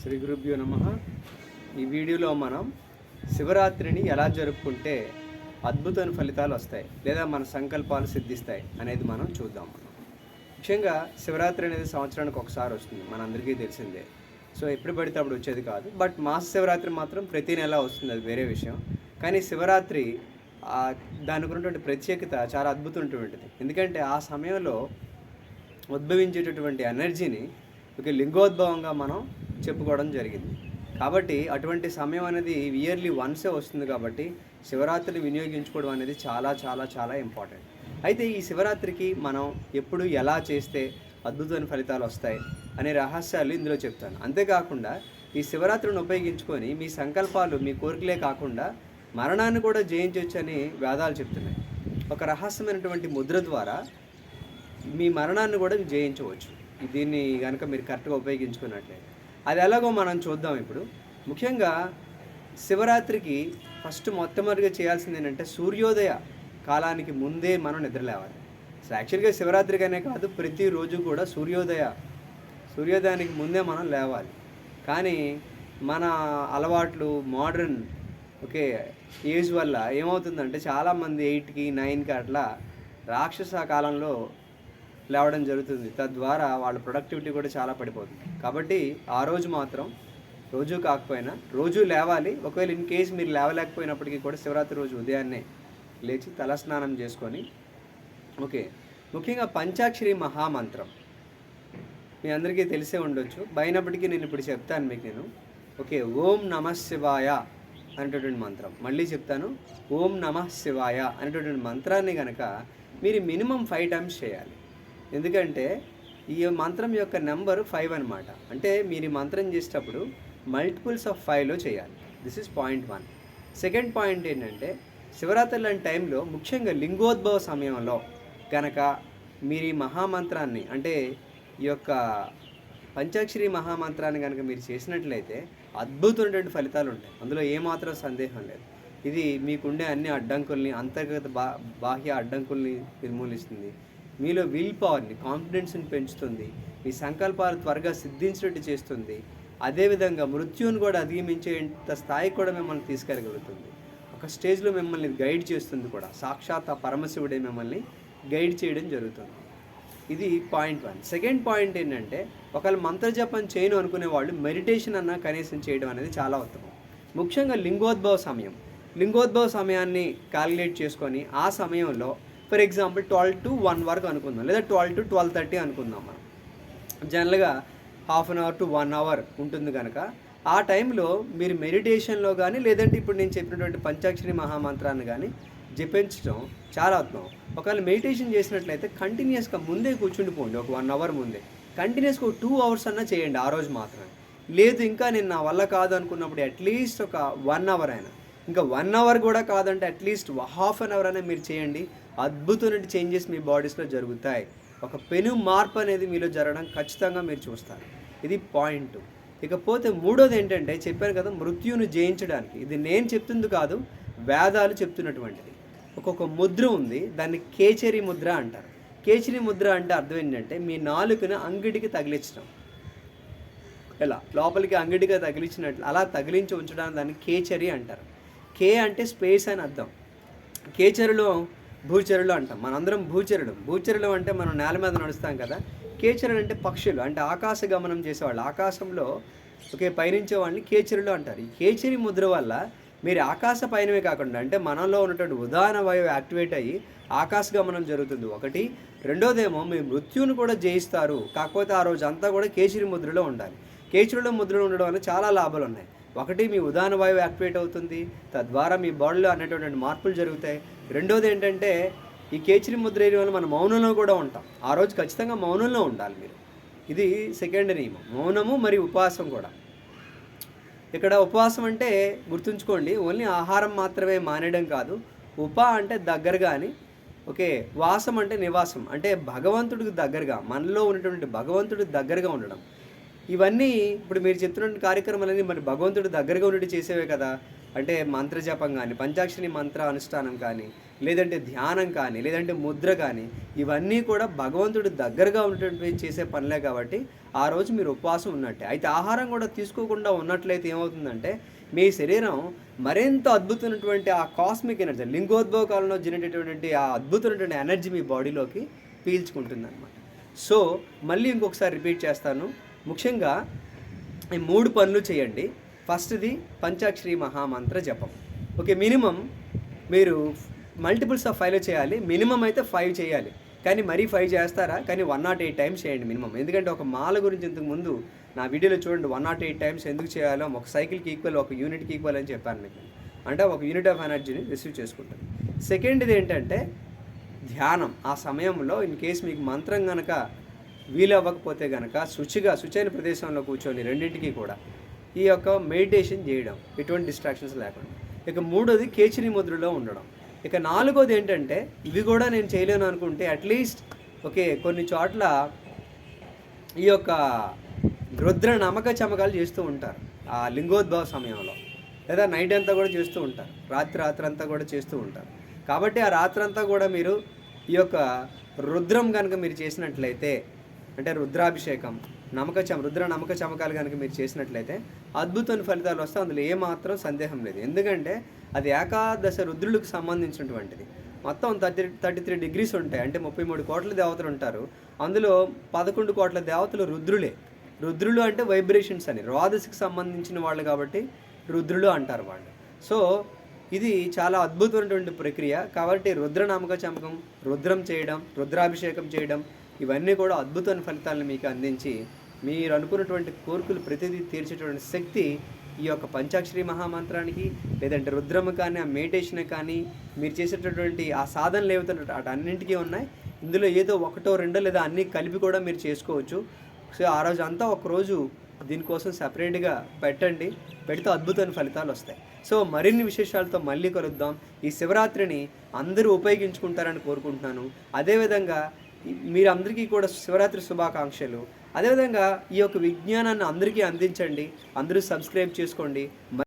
శ్రీ గురుభ్యో నమః. ఈ వీడియోలో మనం శివరాత్రిని ఎలా జరుపుకుంటే అద్భుతమైన ఫలితాలు వస్తాయి లేదా మన సంకల్పాలు సిద్ధిస్తాయి అనేది మనం చూద్దాం. ముఖ్యంగా శివరాత్రి అనేది సంవత్సరానికి ఒకసారి వస్తుంది, మనందరికీ తెలిసిందే. సో ఎప్పుడు పడితే అప్పుడు వచ్చేది కాదు. బట్ మాస శివరాత్రి మాత్రం ప్రతి నెల వస్తుంది, అది వేరే విషయం. కానీ శివరాత్రి దానికి ఉన్నటువంటి ప్రత్యేకత చాలా అద్భుతమైనటువంటిది. ఎందుకంటే ఆ సమయంలో ఉద్భవించేటటువంటి ఎనర్జీని ఒక లింగోద్భవంగా మనం చెప్పుకోవడం జరిగింది. కాబట్టి అటువంటి సమయం అనేది ఇయర్లీ వన్సే వస్తుంది. కాబట్టి శివరాత్రిని వినియోగించుకోవడం అనేది చాలా చాలా చాలా ఇంపార్టెంట్. అయితే ఈ శివరాత్రికి మనం ఎప్పుడు ఎలా చేస్తే అద్భుతమైన ఫలితాలు వస్తాయి అనే రహస్యాలు ఇందులో చెప్తాను. అంతేకాకుండా ఈ శివరాత్రిని ఉపయోగించుకొని మీ సంకల్పాలు, మీ కోరికలే కాకుండా మరణాన్ని కూడా జయించవచ్చు అని వేదాలు చెప్తున్నాయి. ఒక రహస్యమైనటువంటి ముద్ర ద్వారా మీ మరణాన్ని కూడా జయించవచ్చు, దీన్ని కనుక మీరు కరెక్ట్గా ఉపయోగించుకున్నట్లయితే. అది ఎలాగో మనం చూద్దాం ఇప్పుడు. ముఖ్యంగా శివరాత్రికి ఫస్ట్ మొట్టమొదటిగా చేయాల్సింది ఏంటంటే సూర్యోదయ కాలానికి ముందే మనం నిద్రలేవాలి. అసలు యాక్చువల్గా శివరాత్రికనే కాదు, ప్రతిరోజు కూడా సూర్యోదయానికి ముందే మనం లేవాలి. కానీ మన అలవాట్లు, మోడర్న్ ఏజ్ వల్ల ఏమవుతుందంటే చాలామంది 8కి 9కి అట్లా రాక్షస కాలంలో లేవడం జరుగుతుంది. తద్వారా వాళ్ళ ప్రొడక్టివిటీ కూడా చాలా పడిపోతుంది. కాబట్టి ఆ రోజు మాత్రం, రోజు కాకపోయినా రోజు లేవాలి. ఒకవేళ ఇన్ కేసు మీరు లేవలేకపోయినప్పటికీ కూడా శివరాత్రి రోజు ఉదయాన్నే లేచి తలస్నానం చేసుకొని ముఖ్యంగా పంచాక్షరి మహామంత్రం మీ అందరికీ తెలిసే ఉండొచ్చు, అయినప్పటికీ నేను ఇప్పుడు చెప్తాను మీకు. ఓం నమః శివాయ అనేటటువంటి మంత్రం మళ్ళీ చెప్తాను. ఓం నమః శివాయ అనేటటువంటి మంత్రాన్ని కనుక మీరు మినిమం 5 టైమ్స్ చేయాలి. ఎందుకంటే ఈ మంత్రం యొక్క నెంబర్ 5 అనమాట. అంటే మీరు ఈ మంత్రం చేసేటప్పుడు మల్టిపుల్స్ ఆఫ్ 5లో చేయాలి. This is point 1. Second point ఏంటంటే శివరాత్రి లాంటి టైంలో, ముఖ్యంగా లింగోద్భవ సమయంలో కనుక మీరు ఈ మహామంత్రాన్ని, అంటే ఈ యొక్క పంచాక్షరి మహామంత్రాన్ని కనుక మీరు చేసినట్లయితే అద్భుతమైనటువంటి ఫలితాలు ఉంటాయి. అందులో ఏమాత్రం సందేహం లేదు. ఇది మీకుండే అన్ని అడ్డంకుల్ని, అంతర్గత బాహ్య అడ్డంకుల్ని నిర్మూలిస్తుంది. మీలో విల్ పవర్ని, కాన్ఫిడెన్స్ని పెంచుతుంది. మీ సంకల్పాలు త్వరగా సిద్ధించినట్టు చేస్తుంది. అదేవిధంగా మృత్యువును కూడా అధిగమించేంత స్థాయికి కూడా మిమ్మల్ని తీసుకెళ్ళగలుగుతుంది. ఒక స్టేజ్లో మిమ్మల్ని గైడ్ చేస్తుంది కూడా. సాక్షాత్ ఆ పరమశివుడే మిమ్మల్ని గైడ్ చేయడం జరుగుతుంది. ఇది పాయింట్ 1. సెకండ్ పాయింట్ ఏంటంటే ఒకవేళ మంత్రజపం చేయను అనుకునే వాళ్ళు మెడిటేషన్ అన్న కనీసం చేయడం అనేది చాలా ఉత్తమం. ముఖ్యంగా లింగోద్భవ సమయాన్ని క్యాలిక్యులేట్ చేసుకొని ఆ సమయంలో ఫర్ ఎగ్జాంపుల్ 12 to 1 వరకు అనుకుందాం, లేదా 12 to 12:30 అనుకుందాం. మనం జనరల్గా ½ an hour to 1 hour ఉంటుంది కనుక ఆ టైంలో మీరు మెడిటేషన్లో కానీ, లేదంటే ఇప్పుడు నేను చెప్పినటువంటి పంచాక్షరి మహామంత్రాన్ని కానీ జపించడం చాలా ఉత్తమం. ఒకవేళ మెడిటేషన్ చేసినట్లయితే కంటిన్యూస్గా ముందే కూర్చుండిపోండి. ఒక 1 hour ముందే కంటిన్యూస్గా 2 hours అన్నా చేయండి ఆ రోజు మాత్రమే. లేదు ఇంకా నేను నా వల్ల కాదు అనుకున్నప్పుడు అట్లీస్ట్ ఒక 1 hour అయినా, ఇంకా 1 hour కూడా కాదంటే అట్లీస్ట్ ½ an hour అయినా మీరు చేయండి. అద్భుతమైన చేంజెస్ మీ బాడీస్లో జరుగుతాయి. ఒక పెను మార్పు అనేది మీలో జరగడం ఖచ్చితంగా మీరు చూస్తారు. ఇది పాయింట్. ఇకపోతే మూడోది ఏంటంటే చెప్పాను కదా, మృత్యువును జయించడానికి. ఇది నేను చెప్తుంది కాదు, వేదాలు చెప్తున్నటువంటిది. ఒక్కొక్క ముద్ర ఉంది, దాన్ని కేచరి ముద్ర అంటారు. కేచరి ముద్ర అంటే అర్థం ఏంటంటే మీ నాలుకను అంగిటికి తగిలించడం. ఎలా లోపలికి అంగిటిగా తగిలించినట్లు అలా తగిలించి ఉంచడానికి దాన్ని కేచరి అంటారు. కే అంటే స్పేస్ అని అర్థం. కేచరిలో భూచరులు అంటాం. మనందరం భూచరులు అంటే మనం నేల మీద నడుస్తాం కదా. కేచరులు అంటే పక్షులు, అంటే ఆకాశ గమనం చేసేవాళ్ళు, ఆకాశంలో పయనించే వాళ్ళని కేచరులు అంటారు. ఈ కేచరి ముద్ర వల్ల మీరు ఆకాశ పయనమే కాకుండా, అంటే మనలో ఉన్నటువంటి ఉదాహరణ వాయువు యాక్టివేట్ అయ్యి ఆకాశ గమనం జరుగుతుంది ఒకటి. రెండోదేమో మీ మృత్యువును కూడా జయిస్తారు. కాకపోతే ఆ రోజు అంతా కూడా కేచరి ముద్రలో ఉండాలి. కేచరిలో ముద్రలో ఉండడం వల్ల చాలా లాభాలు ఉన్నాయి. ఒకటి, మీ ఉదాహరణ వాయువు యాక్టివేట్ అవుతుంది, తద్వారా మీ బాడీలో అనేటువంటి మార్పులు జరుగుతాయి. రెండోది ఏంటంటే ఈ కేచరి ముద్ర వేయడం వల్ల మనం మౌనంలో కూడా ఉంటాం. ఆ రోజు ఖచ్చితంగా మౌనంలో ఉండాలి మీరు. ఇది సెకండ్ నియమం. మౌనము మరియు ఉపవాసం కూడా. ఇక్కడ ఉపవాసం అంటే గుర్తుంచుకోండి, ఓన్లీ ఆహారం మాత్రమే మానేయడం కాదు. అంటే దగ్గరగా అని, వాసం అంటే నివాసం, అంటే భగవంతుడికి దగ్గరగా, మనలో ఉన్నటువంటి భగవంతుడికి దగ్గరగా ఉండడం. ఇవన్నీ ఇప్పుడు మీరు చెప్తున్న కార్యక్రమాలన్నీ మరి భగవంతుడు దగ్గరగా ఉన్నట్టు చేసేవే కదా. అంటే మంత్రజపం కానీ, పంచాక్షరి మంత్ర అనుష్ఠానం కానీ, లేదంటే ధ్యానం కానీ, లేదంటే ముద్ర కానీ, ఇవన్నీ కూడా భగవంతుడు దగ్గరగా ఉండేటువంటి చేసే పనులే కాబట్టి ఆ రోజు మీరు ఉపవాసం ఉన్నట్టే. అయితే ఆహారం కూడా తీసుకోకుండా ఉన్నట్లయితే ఏమవుతుందంటే మీ శరీరం మరింత అద్భుతమైనటువంటి ఆ కాస్మిక్ ఎనర్జీ, లింగోద్భవ కాలంలో జరిగినటువంటి ఆ అద్భుతమైనటువంటి ఎనర్జీ మీ బాడీలోకి పీల్చుకుంటుందన్నమాట. సో మళ్ళీ ఇంకొకసారి రిపీట్ చేస్తాను. ముఖ్యంగా ఈ 3 పనులు చేయండి. ఫస్ట్‌ది పంచాక్షరి మహామంత్ర జపం. ఓకే. మినిమమ్ మీరు మల్టిపుల్స్ ఆఫ్ 5లో చేయాలి. మినిమమ్ అయితే 5 చేయాలి. కానీ మరీ 5 చేస్తారా? కానీ 108 టైమ్స్ చేయండి మినిమమ్. ఎందుకంటే ఒక మాల గురించి ఇంతకుముందు నా వీడియోలో చూడండి 108 టైమ్స్ ఎందుకు చేయాలో, ఒక సైకిల్కి ఈక్వల్, ఒక యూనిట్కి ఈక్వల్ అని చెప్పాను మీకు. అంటే ఒక యూనిట్ ఆఫ్ ఎనర్జీని రిసీవ్ చేసుకుంటుంది. సెకండ్ది ఏంటంటే ధ్యానం. ఆ సమయంలో ఇన్ కేస్ మీకు మంత్రం కనుక వీలవ్వకపోతే కనుక శుచైన ప్రదేశంలో కూర్చొని రెండింటికి కూడా ఈ యొక్క మెడిటేషన్ చేయడం, ఎటువంటి డిస్ట్రాక్షన్స్ లేకుండా. ఇక మూడోది కేచిరి ముద్రలో ఉండడం. ఇక నాలుగోది ఏంటంటే ఇవి కూడా నేను చేయలేను అనుకుంటే అట్లీస్ట్ ఓకే కొన్ని చోట్ల ఈ యొక్క రుద్ర నమక చమకాలు చేస్తూ ఉంటారు ఆ లింగోద్భవ సమయంలో, లేదా నైట్ అంతా కూడా చేస్తూ ఉంటారు, రాత్రి అంతా కూడా చేస్తూ ఉంటారు. కాబట్టి ఆ రాత్రంతా కూడా మీరు ఈ యొక్క రుద్రం కనుక మీరు చేసినట్లయితే, అంటే రుద్రాభిషేకం, రుద్ర నమక చమకాలు కనుక మీరు చేసినట్లయితే అద్భుతమైన ఫలితాలు వస్తే అందులో ఏమాత్రం సందేహం లేదు. ఎందుకంటే అది ఏకాదశ రుద్రులకు సంబంధించినటువంటిది. మొత్తం 33 డిగ్రీస్ ఉంటాయి. అంటే 33 కోట్ల దేవతలు ఉంటారు. అందులో 11 కోట్ల దేవతలు రుద్రులే. రుద్రులు అంటే వైబ్రేషన్స్ అని, ద్వాదశికి సంబంధించిన వాళ్ళు కాబట్టి రుద్రులు అంటారు వాళ్ళు. సో ఇది చాలా అద్భుతమైనటువంటి ప్రక్రియ. కాబట్టి రుద్రనామక చమకం, రుద్రం చేయడం, రుద్రాభిషేకం చేయడం, ఇవన్నీ కూడా అద్భుతమైన ఫలితాలను మీకు అందించి మీరు అనుకున్నటువంటి కోరికలు ప్రతిదీ తీర్చేటువంటి శక్తి ఈ యొక్క పంచాక్షరి మహామంత్రానికి, లేదంటే రుద్రము కానీ, ఆ మెడిటేషన్ కానీ, మీరు చేసేటటువంటి ఆ సాధనలు ఏవైతే అన్నింటికీ ఉన్నాయి. ఇందులో ఏదో ఒకటో రెండో లేదా అన్నీ కలిపి కూడా మీరు చేసుకోవచ్చు. సో ఆ రోజు అంతా ఒకరోజు దీనికోసం సపరేట్గా పెడితే అద్భుతమైన ఫలితాలు వస్తాయి. సో మరిన్ని విశేషాలతో మళ్ళీ కలుద్దాం. ఈ శివరాత్రిని అందరూ ఉపయోగించుకుంటారని కోరుకుంటున్నాను. అదేవిధంగా మీరందరికీ కూడా శివరాత్రి శుభాకాంక్షలు. అదేవిధంగా ఈ యొక్క విజ్ఞానాన్ని అందరికీ అందించండి. అందరూ సబ్స్క్రైబ్ చేసుకోండి.